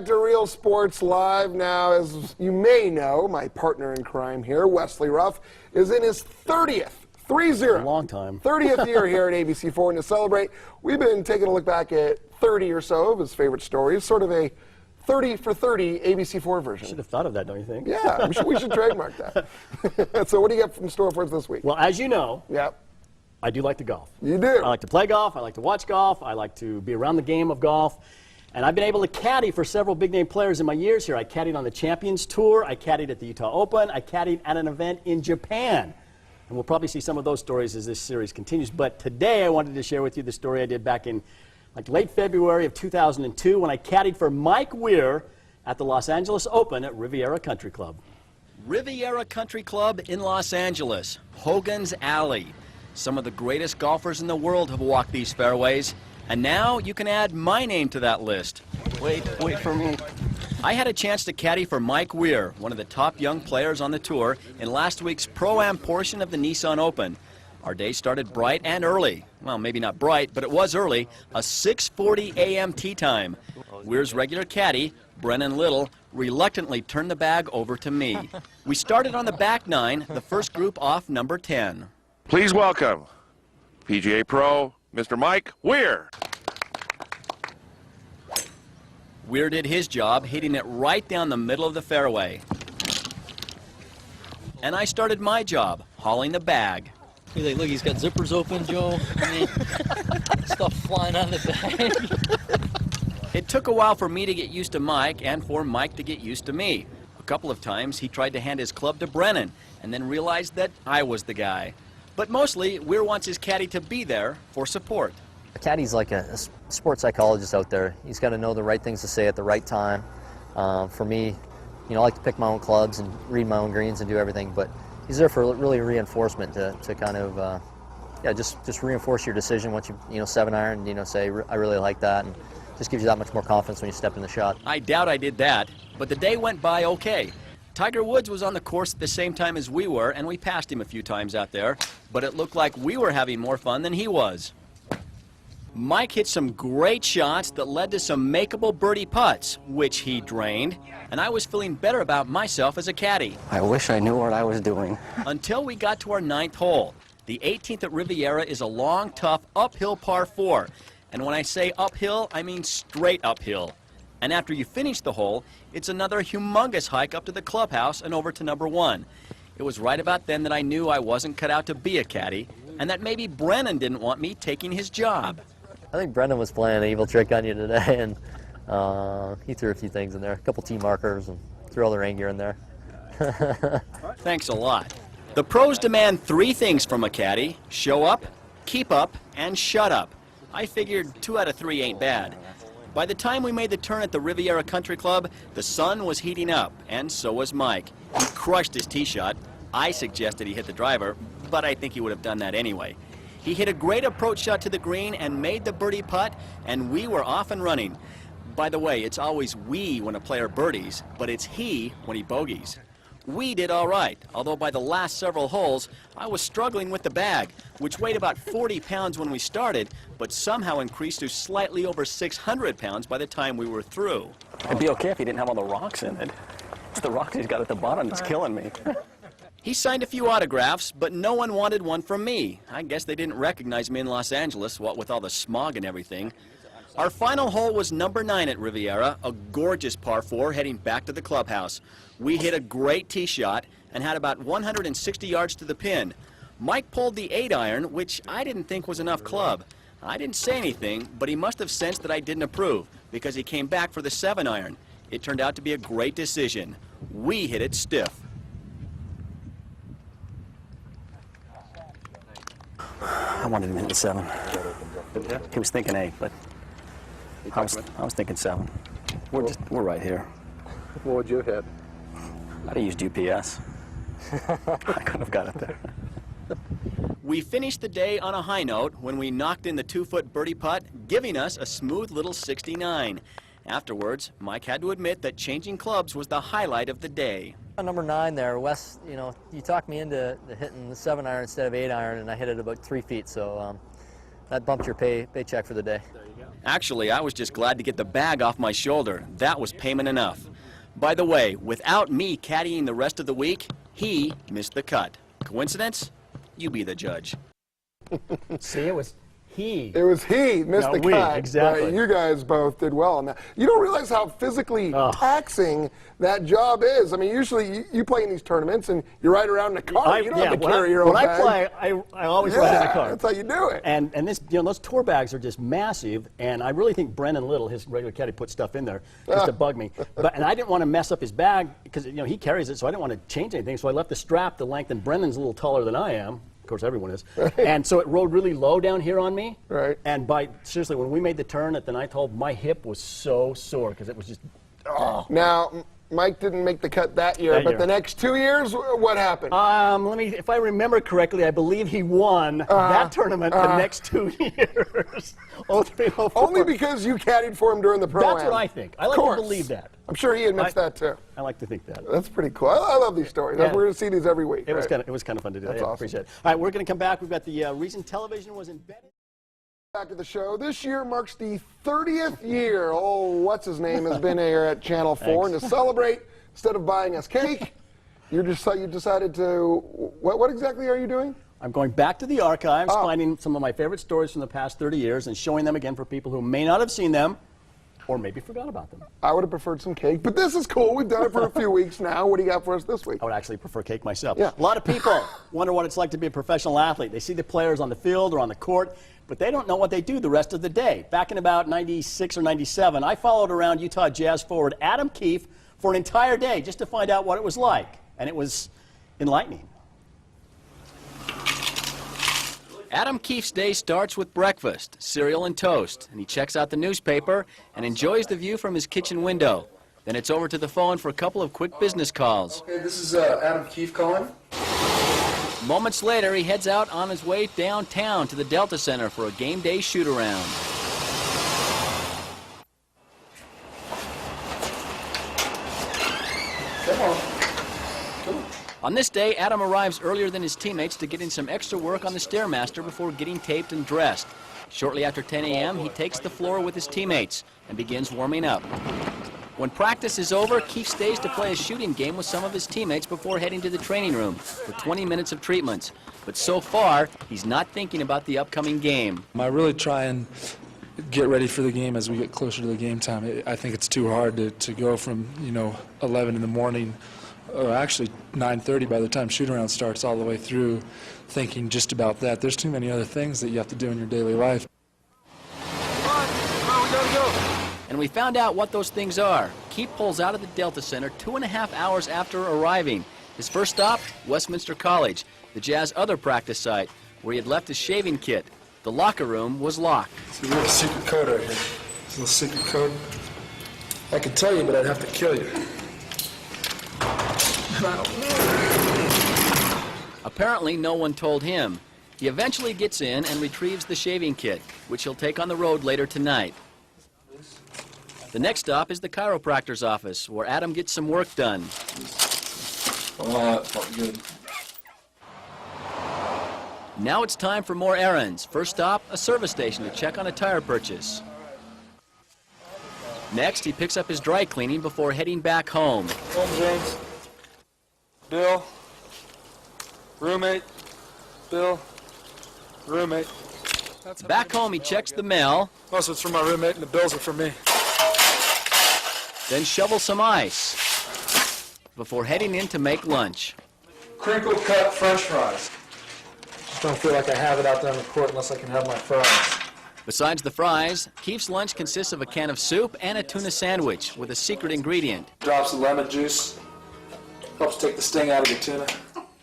To Real Sports Live now. As you may know, my partner in crime here, Wesley Ruff, is in his 30th, 30, long time, 30th year here at ABC4, and to celebrate, we've been taking a look back at 30 or so of his favorite stories, sort of a 30 for 30 ABC4 version. Should have thought of that, don't you think? Yeah, we should trademark that. So what do you got from store for us this week? Well, as you know, yep, I do like to golf. You do? I like to play golf, I like to watch golf, I like to be around the game of golf. And I've been able to caddy for several big-name players in my years here. I caddied on the Champions Tour, I caddied at the Utah Open, I caddied at an event in Japan. And we'll probably see some of those stories as this series continues. But today I wanted to share with you the story I did back in late February of 2002 when I caddied for Mike Weir at the Los Angeles Open at Riviera Country Club. Riviera Country Club in Los Angeles, Hogan's Alley. Some of the greatest golfers in the world have walked these fairways. And now you can add my name to that list. Wait for me. I had a chance to caddy for Mike Weir, one of the top young players on the tour, in last week's Pro-Am portion of the Nissan Open. Our day started bright and early. Well, maybe not bright, but it was early, a 6:40 a.m. tee time. Weir's regular caddy, Brennan Little, reluctantly turned the bag over to me. We started on the back nine, the first group off number 10. Please welcome PGA Pro, Mr. Mike Weir. Weir did his job, hitting it right down the middle of the fairway. And I started my job, hauling the bag. Look, he's got zippers open, Joe. I mean, stuff flying out of the bag. It took a while for me to get used to Mike and for Mike to get used to me. A couple of times he tried to hand his club to Brennan and then realized that I was the guy. But mostly, Weir wants his caddy to be there for support. A caddy's like a sports psychologist out there. He's got to know the right things to say at the right time. For me, I like to pick my own clubs and read my own greens and do everything, but he's there for really reinforcement to kind of, just reinforce your decision once you 7-iron, say, I really like that, and just gives you that much more confidence when you step in the shot. I doubt I did that, but the day went by okay. Tiger Woods was on the course at the same time as we were, and we passed him a few times out there, but it looked like we were having more fun than he was. Mike hit some great shots that led to some makeable birdie putts, which he drained, and I was feeling better about myself as a caddy. I wish I knew what I was doing. Until we got to our 9th hole. The 18th at Riviera is a long, tough, uphill par 4. And when I say uphill, I mean straight uphill. And after you finish the hole, it's another humongous hike up to the clubhouse and over to number 1. It was right about then that I knew I wasn't cut out to be a caddy, and that maybe Brennan didn't want me taking his job. I think Brendan was playing an evil trick on you today, and he threw a few things in there, a couple tee markers, and threw all the rain gear in there. Thanks a lot. The pros demand 3 things from a caddy: show up, keep up, and shut up. I figured 2 out of 3 ain't bad. By the time we made the turn at the Riviera Country Club, the sun was heating up, and so was Mike. He crushed his tee shot. I suggested he hit the driver, but I think he would have done that anyway. He hit a great approach shot to the green and made the birdie putt, and we were off and running. By the way, it's always we when a player birdies, but it's he when he bogeys. We did all right, although by the last several holes, I was struggling with the bag, which weighed about 40 pounds when we started, but somehow increased to slightly over 600 pounds by the time we were through. It'd be okay if he didn't have all the rocks in it. It's the rocks he's got at the bottom that's killing me. He signed a few autographs, but no one wanted one from me. I guess they didn't recognize me in Los Angeles, what with all the smog and everything. Our final hole was number 9 at Riviera, a gorgeous par 4 heading back to the clubhouse. We hit a great tee shot and had about 160 yards to the pin. Mike pulled the 8-iron, which I didn't think was enough club. I didn't say anything, but he must have sensed that I didn't approve, because he came back for the 7-iron. It turned out to be a great decision. We hit it stiff. I wanted him to hit the 7. He was thinking 8, but I was thinking 7. We're right here. What would you hit? I'd have used UPS. I couldn't have got it there. We finished the day on a high note when we knocked in the 2-foot birdie putt, giving us a smooth little 69. Afterwards, Mike had to admit that changing clubs was the highlight of the day. On number 9 there, Wes, you talked me into hitting the 7-iron instead of 8-iron, and I hit it about 3 feet, so that bumped your paycheck for the day. Actually, I was just glad to get the bag off my shoulder. That was payment enough. By the way, without me caddying the rest of the week, he missed the cut. Coincidence? You be the judge. See, it was he. It was he missed the we, cut. exactly. Right? You guys both did well on that. You don't realize how physically taxing that job is. I mean, usually you play in these tournaments and you ride around in a car. You don't have to carry your own bag. When I play, I always ride in the car. That's how you do it. And this, those tour bags are just massive, and I really think Brennan Little, his regular caddy, put stuff in there just to bug me. And I didn't want to mess up his bag because he carries it, so I didn't want to change anything. So I left the strap the length, and Brennan's a little taller than I am. Of course, everyone is. And so it rode really low down here on me. Right. And seriously, when we made the turn at the ninth hole, my hip was so sore because it was just, Now, Mike didn't make the cut that year, but the next 2 years, what happened? If I remember correctly, I believe he won that tournament the next 2 years. 03, 04. Only because you caddied for him during the Pro-Am. That's what I think. I like to believe that. I'm sure he admits that too. I like to think that. That's pretty cool. I love these stories. Yeah. We're going to see these every week. It was kind of fun to do. That's I awesome. appreciate it. All right, we're going to come back. We've got the reason television was embedded. Back to the show. This year marks the 30th year. Oh, what's his name has been here at Channel 4, and to celebrate, instead of buying us cake, you decided to. What exactly are you doing? I'm going back to the archives, finding some of my favorite stories from the past 30 years, and showing them again for people who may not have seen them, or maybe forgot about them. I would have preferred some cake, but this is cool. We've done it for a few weeks now. What do you got for us this week? I would actually prefer cake myself. Yeah. A lot of people wonder what it's like to be a professional athlete. They see the players on the field or on the court, but they don't know what they do the rest of the day. Back in about 96 or 97, I followed around Utah Jazz forward Adam Keefe for an entire day just to find out what it was like, and it was enlightening. Adam Keefe's day starts with breakfast, cereal and toast, and he checks out the newspaper and enjoys the view from his kitchen window. Then it's over to the phone for a couple of quick business calls. Okay, this is Adam Keefe calling. Moments later, he heads out on his way downtown to the Delta Center for a game day shoot-around. Come on. On this day, Adam arrives earlier than his teammates to get in some extra work on the Stairmaster before getting taped and dressed. Shortly after 10 a.m., he takes the floor with his teammates and begins warming up. When practice is over, Keefe stays to play a shooting game with some of his teammates before heading to the training room for 20 minutes of treatments. But so far, he's not thinking about the upcoming game. I really try and get ready for the game as we get closer to the game time. I think it's too hard to go from 11 in the morning, or actually 9:30 by the time shoot-around starts, all the way through thinking just about that. There's too many other things that you have to do in your daily life. Come on, we gotta go. And we found out what those things are. Keefe pulls out of the Delta Center 2.5 hours after arriving. His first stop, Westminster College, the Jazz other practice site, where he had left his shaving kit. The locker room was locked. See, we have a secret code right here. This little secret code. I could tell you, but I'd have to kill you. Apparently, no one told him. He eventually gets in and retrieves the shaving kit, which he'll take on the road later tonight. The next stop is the chiropractor's office, where Adam gets some work done. Oh, that felt good. Now it's time for more errands. First stop, a service station to check on a tire purchase. Next, he picks up his dry cleaning before heading back home. Home, James. Bill. Roommate. Bill. Roommate. Back home, he checks the mail, Most of it's for my roommate, and the bills are for me. then shovels some ice before heading in to make lunch. Crinkle cut French fries. Just don't feel like I have it out there on the court unless I can have my fries. Besides the fries, Keefe's lunch consists of a can of soup and a tuna sandwich with a secret ingredient. Drops of lemon juice. Helps take the sting out of the tuna.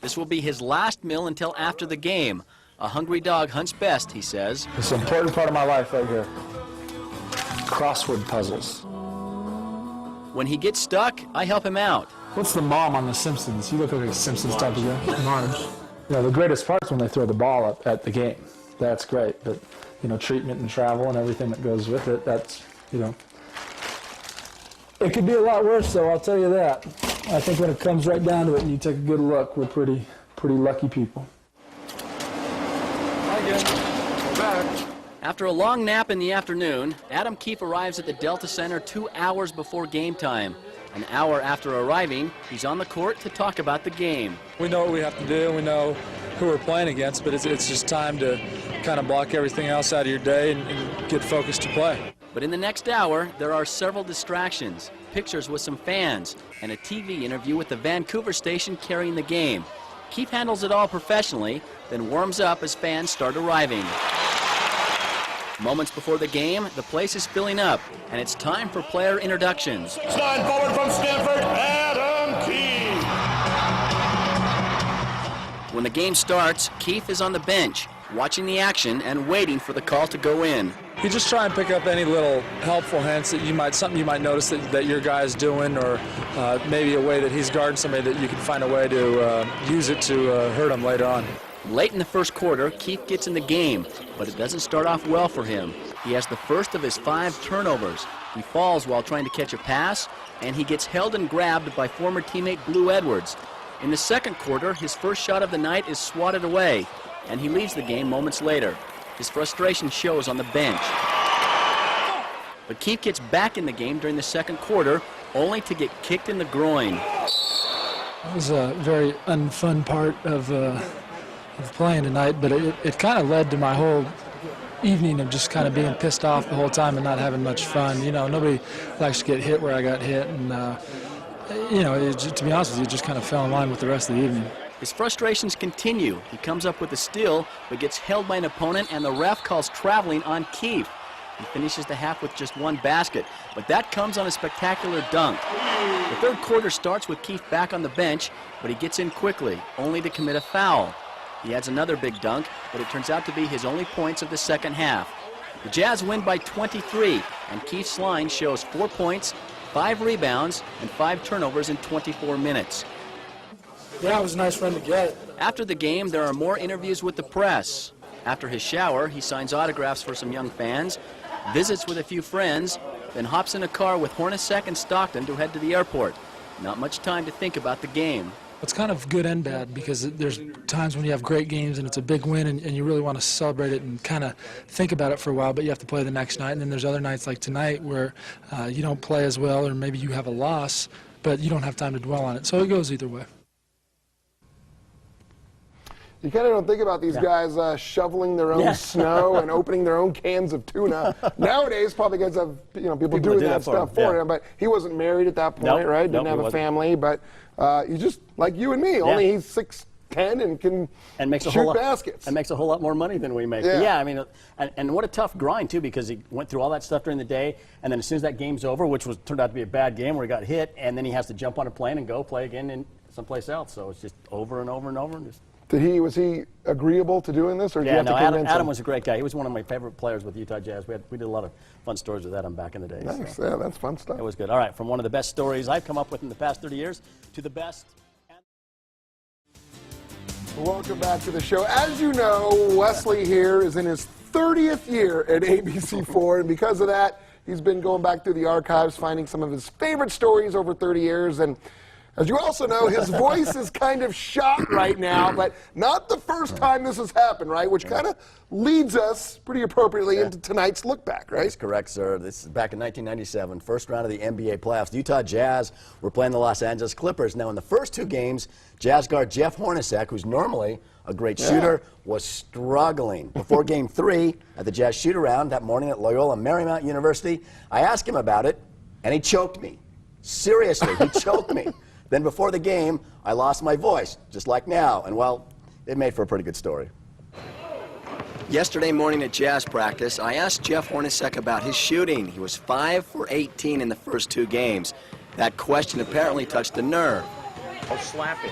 This will be his last meal until after the game. A hungry dog hunts best, he says. It's an important part of my life right here. Crossword puzzles. When he gets stuck, I help him out. What's the mom on The Simpsons? You look like a Simpsons type of guy. Marge. The greatest part's when they throw the ball up at the game. That's great, but treatment and travel and everything that goes with it, that's, It could be a lot worse, though, I'll tell you that. I think when it comes right down to it and you take a good look, we're pretty lucky people. Hi again. We're back. After a long nap in the afternoon, Adam Keefe arrives at the Delta Center 2 hours before game time. An hour after arriving, he's on the court to talk about the game. We know what we have to do. We know who we're playing against, but it's just time to kind of block everything else out of your day and get focused to play. But in the next hour, there are several distractions, pictures with some fans, and a TV interview with the Vancouver station carrying the game. Keefe handles it all professionally, then warms up as fans start arriving. Moments before the game, the place is filling up, and it's time for player introductions. 6'9" forward from Stanford, Adam Keefe. When the game starts, Keefe is on the bench, watching the action and waiting for the call to go in. You just try and pick up any little helpful hints that something you might notice that your guy's doing, or maybe a way that he's guarding somebody that you can find a way to use it to hurt him later on. Late in the first quarter, Keefe gets in the game, but it doesn't start off well for him. He has the first of his 5 turnovers. He falls while trying to catch a pass, and he gets held and grabbed by former teammate Blue Edwards. In the second quarter, his first shot of the night is swatted away, and he leaves the game moments later. His frustration shows on the bench. But Keefe gets back in the game during the second quarter, only to get kicked in the groin. It was a very unfun part of playing tonight, but it kind of led to my whole evening of just kind of being pissed off the whole time and not having much fun. You know, nobody likes to get hit where I got hit, and you know, to be honest with you, it just kind of fell in line with the rest of the evening. His frustrations continue. He comes up with a steal, but gets held by an opponent, and the ref calls traveling on Keefe. He finishes the half with just 1 basket, but that comes on a spectacular dunk. The third quarter starts with Keefe back on the bench, but he gets in quickly, only to commit a foul. He adds another big dunk, but it turns out to be his only points of the second half. The Jazz win by 23, and Keefe's line shows 4 points, 5 rebounds, and 5 turnovers in 24 minutes. Yeah, it was a nice run to get. After the game, there are more interviews with the press. After his shower, he signs autographs for some young fans, visits with a few friends, then hops in a car with Hornacek and Stockton to head to the airport. Not much time to think about the game. It's kind of good and bad, because there's times when you have great games and it's a big win and you really want to celebrate it and kind of think about it for a while, but you have to play the next night. And then there's other nights like tonight where you don't play as well, or maybe you have a loss, but you don't have time to dwell on it. So it goes either way. You kind of don't think about these guys shoveling their own snow and opening their own cans of tuna. Nowadays, probably guys have people doing that stuff for him. But he wasn't married at that point, right? Didn't have a family. But you just like you and me. Only he's 6'10" and can shoot baskets. And makes a whole lot more money than we make. Yeah, I mean, and what a tough grind too, because he went through all that stuff during the day, and then as soon as that game's over, which turned out to be a bad game where he got hit, and then he has to jump on a plane and go play again in someplace else. So it's just over and over and over. And just was he agreeable to doing this, or did you have to convince him? Adam was a great guy. He was one of my favorite players with Utah Jazz. We did a lot of fun stories with Adam back in the day. Nice, so. Yeah, that's fun stuff. It was good. All right, from one of the best stories I've come up with in the past 30 years to the best. Welcome back to the show. As you know, Wesley here is in his 30th year at ABC4, and because of that, he's been going back through the archives, finding some of his favorite stories over 30 years, and as you also know, his voice is kind of shot right now, but not the first time this has happened, right? Which kind of leads us pretty appropriately into tonight's look back, right? That's correct, sir. This is back in 1997, first round of the NBA playoffs. The Utah Jazz were playing the Los Angeles Clippers. Now, in the first 2 games, Jazz guard Jeff Hornacek, who's normally a great shooter, was struggling. Before Game 3 at the Jazz shoot-around that morning at Loyola Marymount University, I asked him about it, and he choked me. Seriously, he choked me. Then before the game, I lost my voice, just like now, and well, it made for a pretty good story. Yesterday morning at Jazz practice, I asked Jeff Hornacek about his shooting. He was 5 for 18 in the first 2 games. That question apparently touched a nerve. Oh, slapping.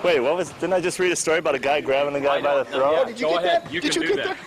Wait, what was? Didn't I just read a story about a guy grabbing the guy by the throat? Did you get that? You can do that.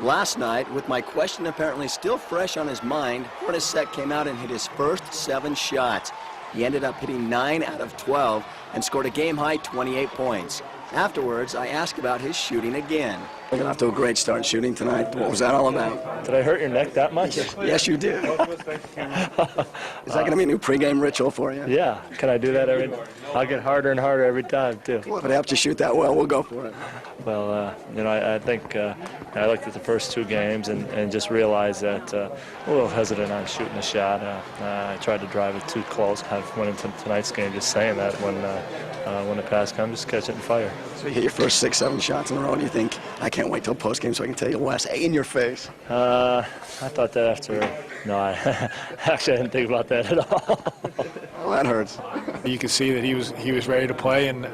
Last night, with my question apparently still fresh on his mind, Hornacek came out and hit his first 7 shots. He ended up hitting 9 out of 12 and scored a game-high 28 points. Afterwards, I asked about his shooting again. We're going to have to a great start shooting tonight. What was that all about? Did I hurt your neck that much? Yes, you did. Is that going to be a new pregame ritual for you? Yeah. Can I do that every? I'll get harder and harder every time too. Well, if it helps you shoot that well, we'll go for it. Well, I think I looked at the first 2 games and just realized that a little hesitant on shooting the shot. I tried to drive it too close. Kind of went into tonight's game just saying that when the pass comes, just catch it and fire. So you hit your first 6, 7 shots in a row, and you think, I can't wait till postgame so I can tell you, Wes, in your face. I thought that after. No, I actually I didn't think about that at all. Well, that hurts. You could see that he was ready to play, and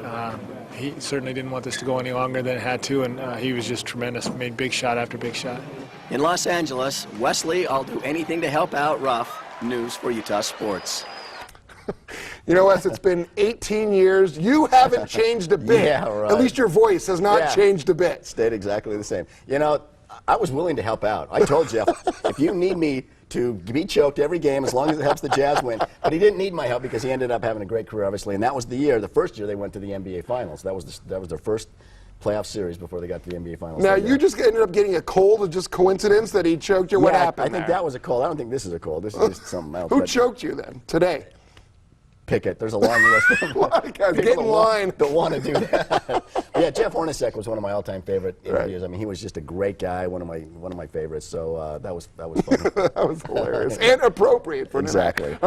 he certainly didn't want this to go any longer than it had to, and he was just tremendous. Made big shot after big shot. In Los Angeles, Wesley, I'll do anything to help out Ruff. News for Utah Sports. You know, Wes, it's been 18 years. You haven't changed a bit. Yeah, right. At least your voice has not changed a bit. Stayed exactly the same. You know, I was willing to help out. I told Jeff, if you need me to be choked every game as long as it helps the Jazz win. But he didn't need my help because he ended up having a great career, obviously. And that was the first year they went to the NBA Finals. That was their first playoff series before they got to the NBA Finals. Now, you just ended up getting a cold. It's just coincidence that he choked you? What happened I think that was a cold. I don't think this is a cold. This is just something else. Who choked you then, today? Pickett. There's a long list of guys, get in line. Don't want to do that. Yeah, Jeff Hornacek was one of my all-time favorite interviews. I mean, he was just a great guy, one of my favorites. So that was fun. That was hilarious and appropriate for tonight. Exactly.